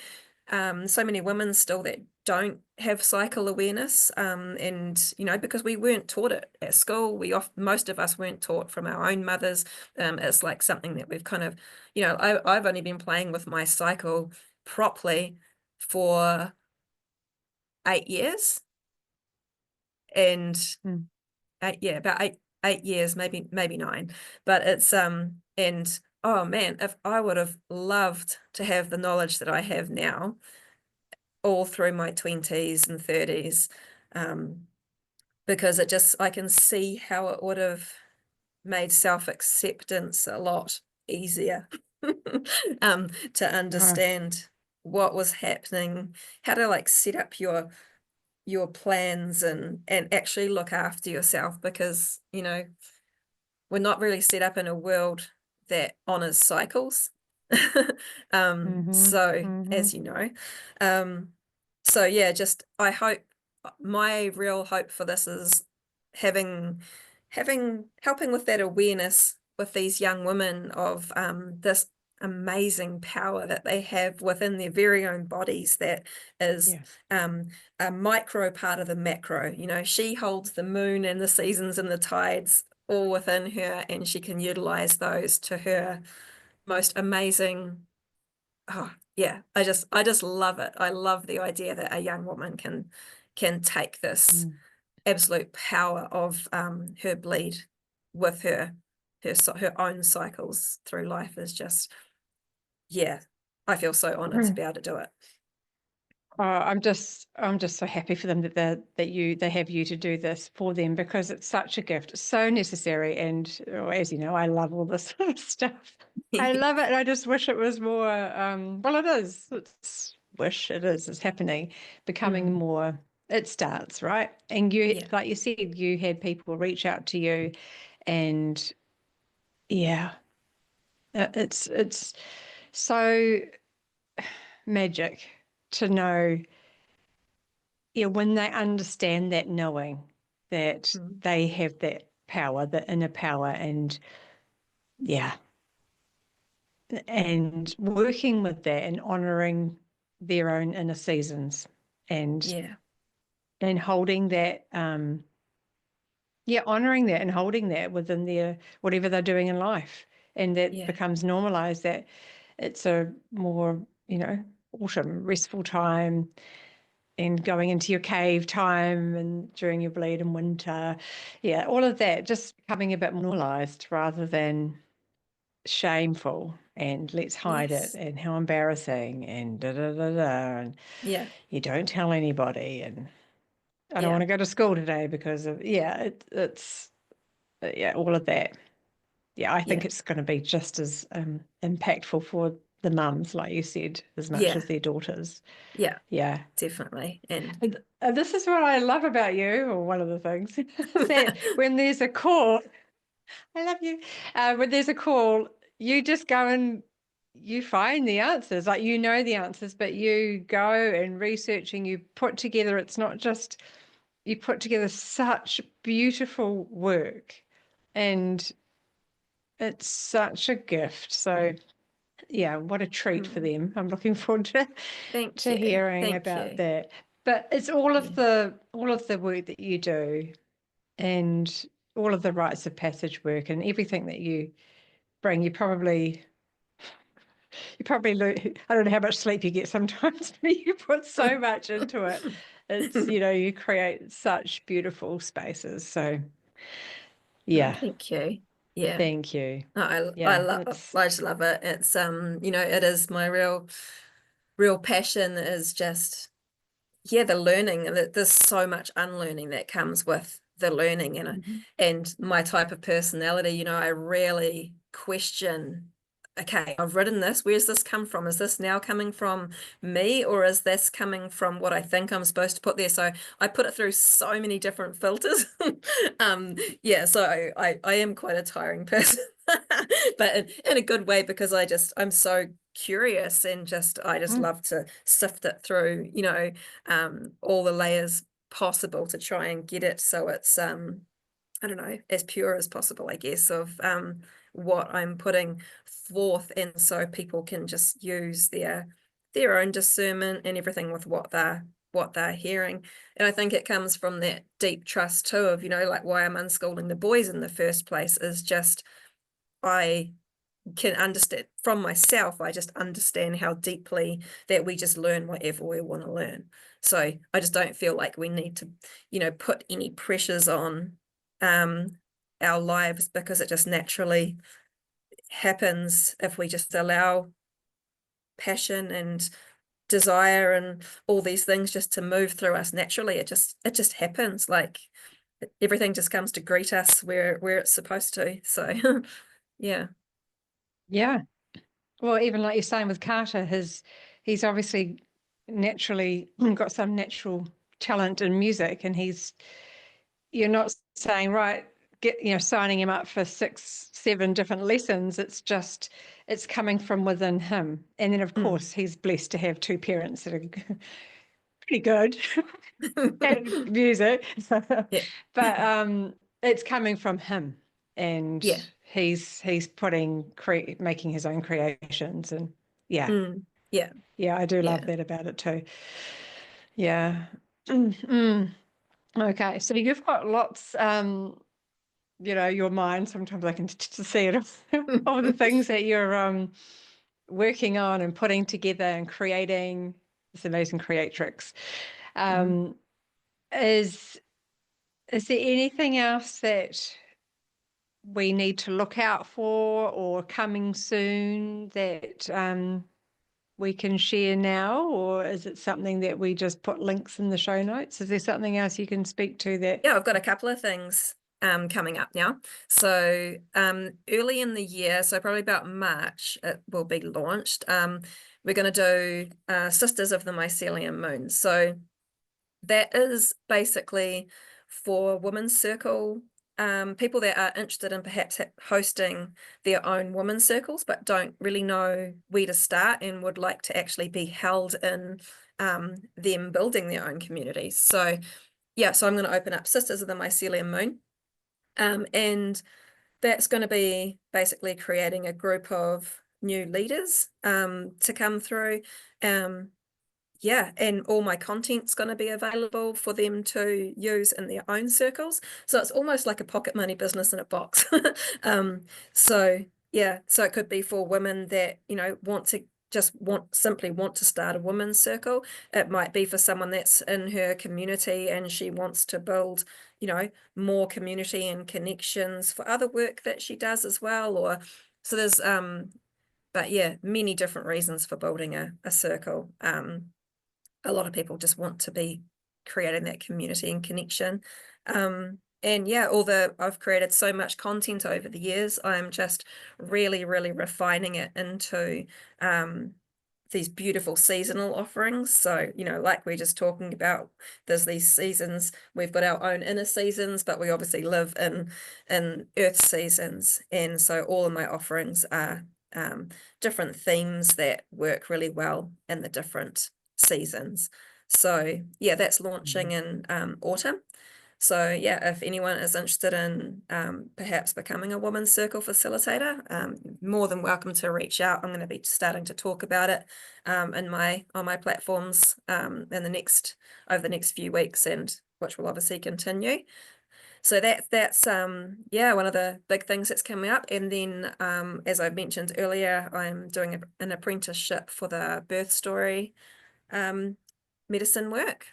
so many women still that don't have cycle awareness, and because we weren't taught it at school. Most of us weren't taught from our own mothers. It's like something that we've kind of, I've only been playing with my cycle properly for 8 years, and Mm. about eight years, maybe 9. But it's and oh man, if I would have loved to have the knowledge that I have now all through my 20s and 30s, because I can see how it would have made self-acceptance a lot easier, to understand what was happening, how to like set up your plans and actually look after yourself, because we're not really set up in a world that honors cycles. So as you know, so yeah, just I hope, my real hope for this is helping with that awareness with these young women of this amazing power that they have within their very own bodies, that is a micro part of the macro. She holds the moon and the seasons and the tides all within her, and she can utilize those to her most amazing. Oh yeah, I just love it. I love the idea that a young woman can take this absolute power of her bleed with her own cycles through life. Is just, yeah, I feel so honored to be able to do it. I'm just so happy for them that they have you to do this for them, because it's such a gift. It's so necessary, and as you know, I love all this sort of stuff. I love it, and I just wish it was more. Well, it is. It's happening, becoming more. It starts, right, and you, like you said, you had people reach out to you, and it's so magic to know. Yeah, when they understand that, knowing that they have that power, the inner power, and working with that and honoring their own inner seasons, and holding that, honoring that and holding that within their whatever they're doing in life, and that becomes normalized, that it's a more autumn restful time, and going into your cave time, and during your bleed in winter. All of that just becoming a bit more normalized rather than shameful, and let's hide it, and how embarrassing, and da da da da, and you don't tell anybody, and I don't want to go to school today because of it's all of that. I think it's going to be just as impactful for the mums, like you said, as much as their daughters. Definitely. And this is what I love about you, or one of the things, that when there's a call, I love you. When there's a call, you just go and you find the answers, like the answers, but you go and research, and you put together. It's not just, you put together such beautiful work, and it's such a gift. So what a treat for them. I'm looking forward to hearing about that. But it's all of the work that you do, and all of the rites of passage work, and everything that you bring. You probably I don't know how much sleep you get sometimes, but you put so much into it. It's you create such beautiful spaces. So Thank you. Thank you. No, I just love it. It's it is my real passion, is just the learning. There's so much unlearning that comes with the learning, and my type of personality, I rarely question, okay, I've written this, where's this come from? Is this now coming from me, or is this coming from what I think I'm supposed to put there? So I put it through so many different filters. So I am quite a tiring person, but in a good way, because I'm so curious, and I just love to sift it through, all the layers possible, to try and get it so it's I don't know, as pure as possible, I guess, of what I'm putting forth, and so people can just use their own discernment and everything with what they're hearing. And I think it comes from that deep trust too, of like why I'm unschooling the boys in the first place, is just I can understand from myself, I just understand how deeply that we just learn whatever we want to learn. So I just don't feel like we need to, put any pressures on our lives, because it just naturally happens if we just allow passion and desire and all these things just to move through us naturally. It just happens. Like everything just comes to greet us where it's supposed to. So yeah. Well, even like you're saying with Carter, he's obviously naturally got some natural talent in music, and you're not saying, right, signing him up for 6, 7 different lessons. It's coming from within him. And then of course he's blessed to have 2 parents that are pretty good at music. Yeah. But it's coming from him, and Yeah. he's making his own creations, and yeah, I do love that about it too. Yeah. Okay, so you've got lots, your mind, sometimes I can see it, all the things that you're working on and putting together and creating, this amazing creatrix. Is there anything else that we need to look out for or coming soon that we can share now, or is it something that we just put links in the show notes? Is there something else you can speak to that? Yeah, I've got a couple of things coming up now. So early in the year, so probably about March, it will be launched. We're going to do Sisters of the Mycelium Moon. So that is basically for women's circle people that are interested in perhaps hosting their own women's circles, but don't really know where to start and would like to actually be held in them building their own communities. So yeah, so I'm going to open up Sisters of the Mycelium Moon. And that's going to be basically creating a group of new leaders to come through. Yeah, and all my content's going to be available for them to use in their own circles. So it's almost like a pocket money business in a box. So yeah, so it could be for women that, simply want to start a women's circle. It might be for someone that's in her community and she wants to build, more community and connections for other work that she does as well. Or so there's but yeah, many different reasons for building a circle. A lot of people just want to be creating that community and connection. And yeah, I've created so much content over the years, I'm just really, really refining it into these beautiful seasonal offerings. So, like we're just talking about, there's these seasons, we've got our own inner seasons, but we obviously live in earth seasons. And so all of my offerings are different themes that work really well in the different seasons. So yeah, that's launching in autumn. So yeah, if anyone is interested in perhaps becoming a women's circle facilitator, more than welcome to reach out. I'm going to be starting to talk about it on my platforms over the next few weeks, and which will obviously continue. So that's one of the big things that's coming up. And then as I mentioned earlier, I'm doing an apprenticeship for the birth story medicine work.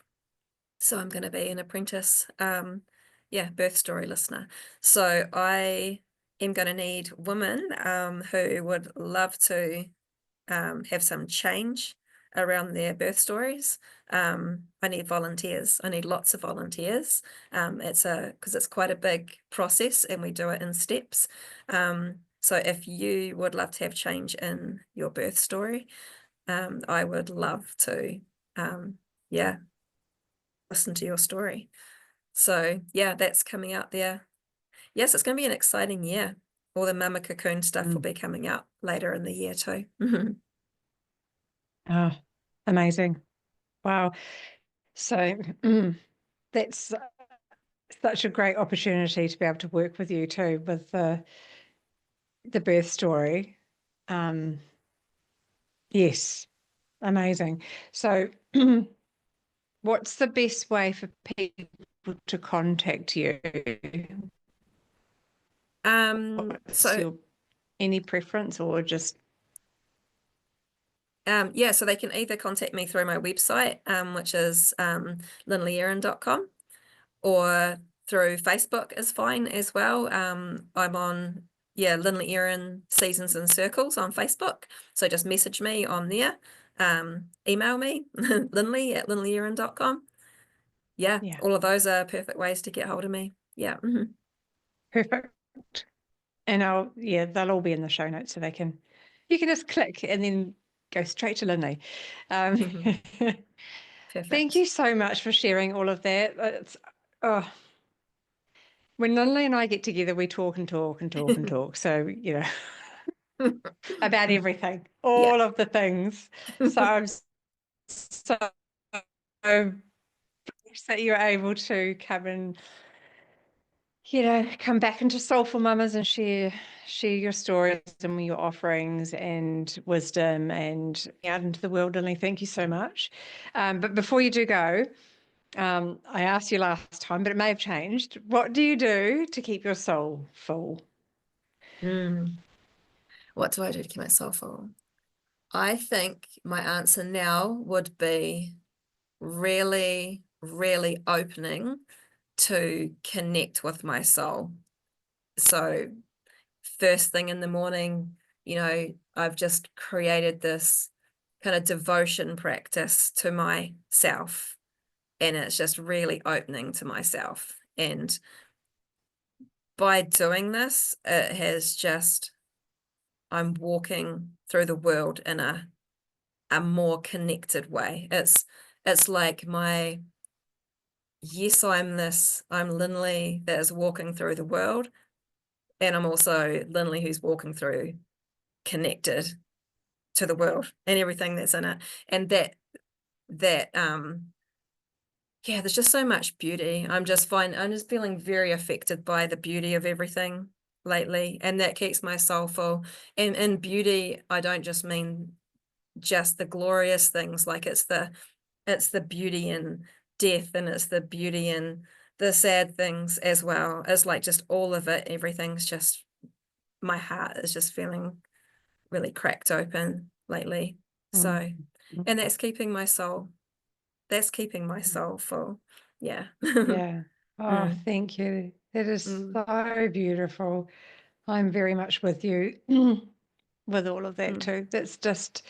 So I'm going to be an apprentice, birth story listener. So I am going to need women who would love to have some change around their birth stories. I need volunteers. I need lots of volunteers. Because it's quite a big process and we do it in steps. So if you would love to have change in your birth story, I would love to, listen to your story. So yeah, that's coming out there. Yes, it's going to be an exciting year. All the Mama Cocoon stuff will be coming out later in the year too. Oh, amazing. Wow. So that's such a great opportunity to be able to work with you too, with the birth story. Yes, amazing. So what's the best way for people to contact you? So any preference or just? Yeah, so they can either contact me through my website, which is lynleyerin.com, or through Facebook is fine as well. I'm on, Lynley Erin Seasons and Circles on Facebook. So just message me on there. Email me, lynley@lynleyerin.com. Yeah, Yeah. all of those are perfect ways to get hold of me. Yeah. Perfect. And they'll all be in the show notes, so you can just click and then go straight to Lynley. Perfect. Thank you so much for sharing all of that. When Lynley and I get together, we talk and talk and talk and talk. So, about everything, all of the things. So I'm so pleased that you're able to come and, come back into Soulful Mamas and share your stories and your offerings and wisdom and out into the world, Lynley. Thank you so much. But before you do go, I asked you last time, but it may have changed. What do you do to keep your soul full? What do I do to keep my soul full? I think my answer now would be really, really opening to connect with my soul. So first thing in the morning, I've just created this kind of devotion practice to myself, and it's just really opening to myself. And by doing this, it has just, I'm walking through the world in a more connected way. It's like yes, I'm Lynley that is walking through the world, and I'm also Lynley who's walking through connected to the world and everything that's in it. And that there's just so much beauty. I'm just feeling very affected by the beauty of everything lately, and that keeps my soul full. And in beauty, I don't just mean just the glorious things, like it's the beauty in death, and it's the beauty in the sad things as well. It's like just all of it. Everything's just, my heart is just feeling really cracked open lately. So, and that's keeping my soul full. Yeah. Yeah. Oh, thank you. That is so beautiful. I'm very much with you with all of that too. That's just,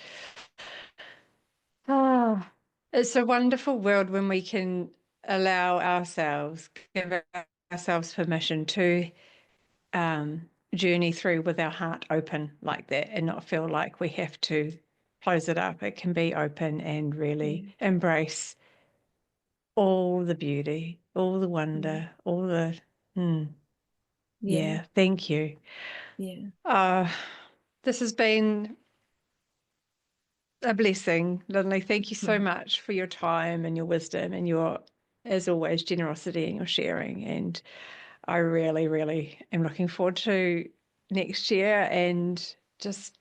it's a wonderful world when we can give ourselves permission to journey through with our heart open like that and not feel like we have to close it up. It can be open and really embrace all the beauty, all the wonder, all the, thank you. Yeah. This has been a blessing, Lynley. Thank you so much for your time and your wisdom and your, as always, generosity and your sharing. And I really, really am looking forward to next year and just,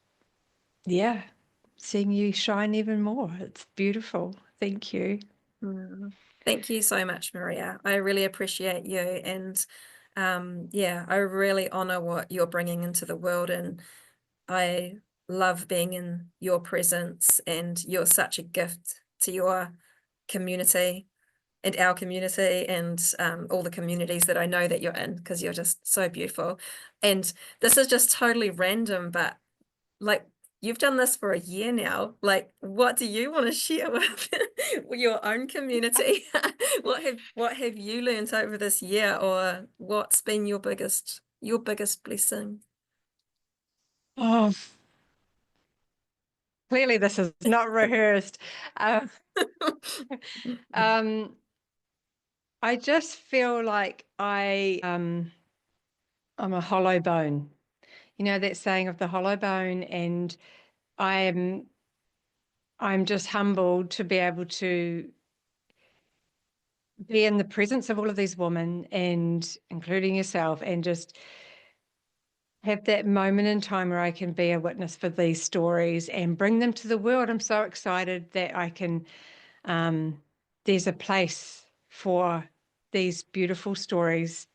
seeing you shine even more. It's beautiful. Thank you. Thank you so much, Maria. I really appreciate you. And I really honor what you're bringing into the world. And I love being in your presence, and you're such a gift to your community and our community, and all the communities that I know that you're in, because you're just so beautiful. And this is just totally random, but like, you've done this for a year now. Like, what do you want to share with your own community? What have you learned over this year, or what's been your biggest blessing? Oh, clearly this is not rehearsed. I just feel like I'm a hollow bone. You know that saying of the hollow bone, and I'm just humbled to be able to be in the presence of all of these women, and including yourself, and just have that moment in time where I can be a witness for these stories and bring them to the world. I'm so excited that I can, there's a place for these beautiful stories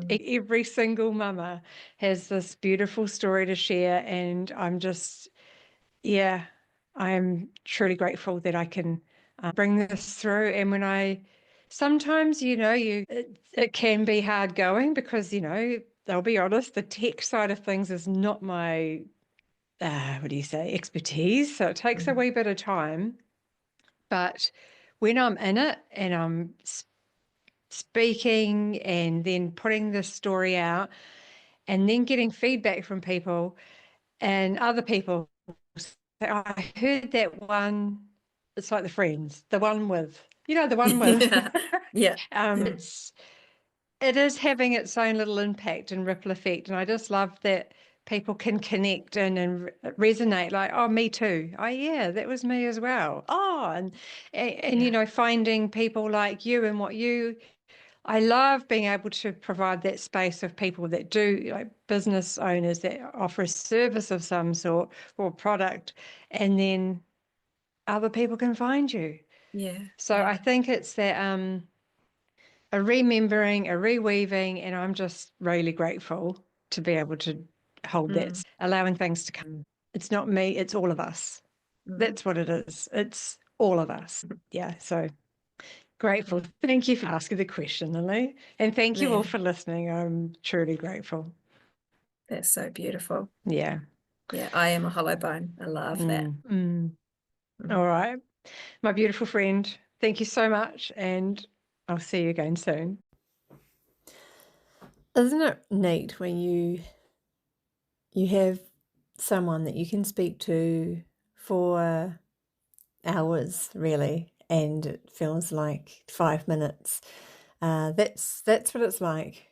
Every single mama has this beautiful story to share, and I'm just, yeah, I'm truly grateful that I can bring this through. And when sometimes, it can be hard going because, I'll be honest, the tech side of things is not my, expertise. So it takes a wee bit of time. But when I'm in it and I'm speaking and then putting the story out and then getting feedback from people and other people say, "Oh, I heard that one." It's like the Friends, the one with, the one with. Yeah. It is having its own little impact and ripple effect. And I just love that people can connect and resonate like, oh, me too. Oh, yeah, that was me as well. Oh, and finding people like you and I love being able to provide that space of people that do, like business owners that offer a service of some sort or product, and then other people can find you. Yeah. So I think it's that a remembering, a reweaving, and I'm just really grateful to be able to hold that, allowing things to come. It's not me, it's all of us. That's what it is. It's all of us. Yeah, so grateful. Thank you for asking the question, Lynley. And thank you all for listening. I'm truly grateful. That's so beautiful. Yeah. Yeah, I am a hollow bone. I love that. All right. My beautiful friend, thank you so much, and I'll see you again soon. Isn't it neat when you have someone that you can speak to for hours, really, and it feels like 5 minutes? That's what it's like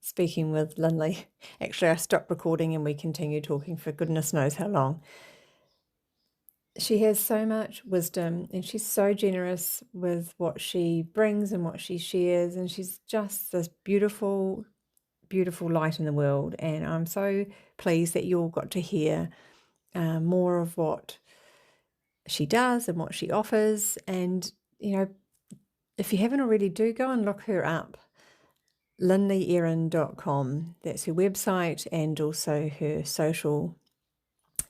speaking with Lynley. Actually, I stopped recording and we continued talking for goodness knows how long. She has so much wisdom and she's so generous with what she brings and what she shares, and she's just this beautiful, beautiful light in the world. And I'm so pleased that you all got to hear more of what she does and what she offers. And, if you haven't already, do go and look her up. Lynleyerin.com. That's her website and also her social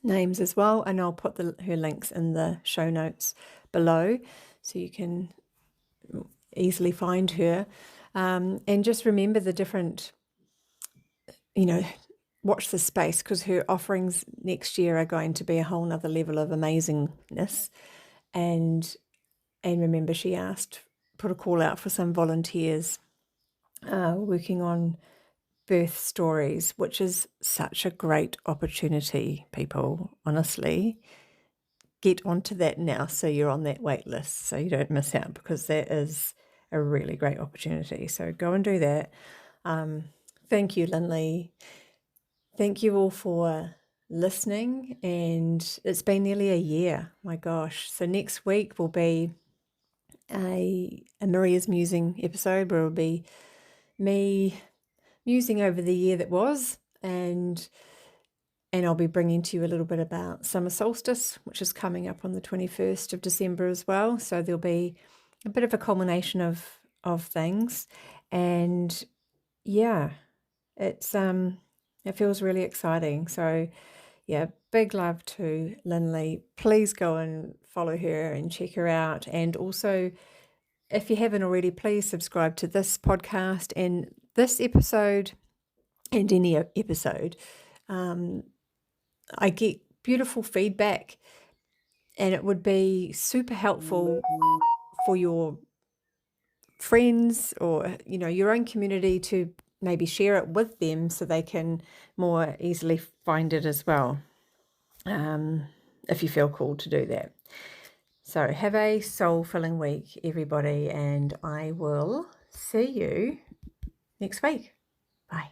names as well. And I'll put her links in the show notes below so you can easily find her. And just remember the different, watch the space, because her offerings next year are going to be a whole nother level of amazingness. And remember, she put a call out for some volunteers working on birth stories, which is such a great opportunity, people. Honestly, get onto that now so you're on that wait list so you don't miss out, because that is a really great opportunity. So go and do that. Thank you, Lynley. Thank you all for listening, and it's been nearly a year. My gosh. So next week will be a Maria's Musing episode where it'll be me musing over the year that was, and I'll be bringing to you a little bit about summer solstice, which is coming up on the 21st of December as well. So there'll be a bit of a culmination of things, and yeah, it feels really exciting. So yeah, big love to Lynley. Please go and follow her and check her out, and also, if you haven't already, please subscribe to this podcast and this episode and any episode. I get beautiful feedback, and it would be super helpful for your friends or, your own community to maybe share it with them so they can more easily find it as well, if you feel called to do that. So have a soul-filling week, everybody, and I will see you next week. Bye.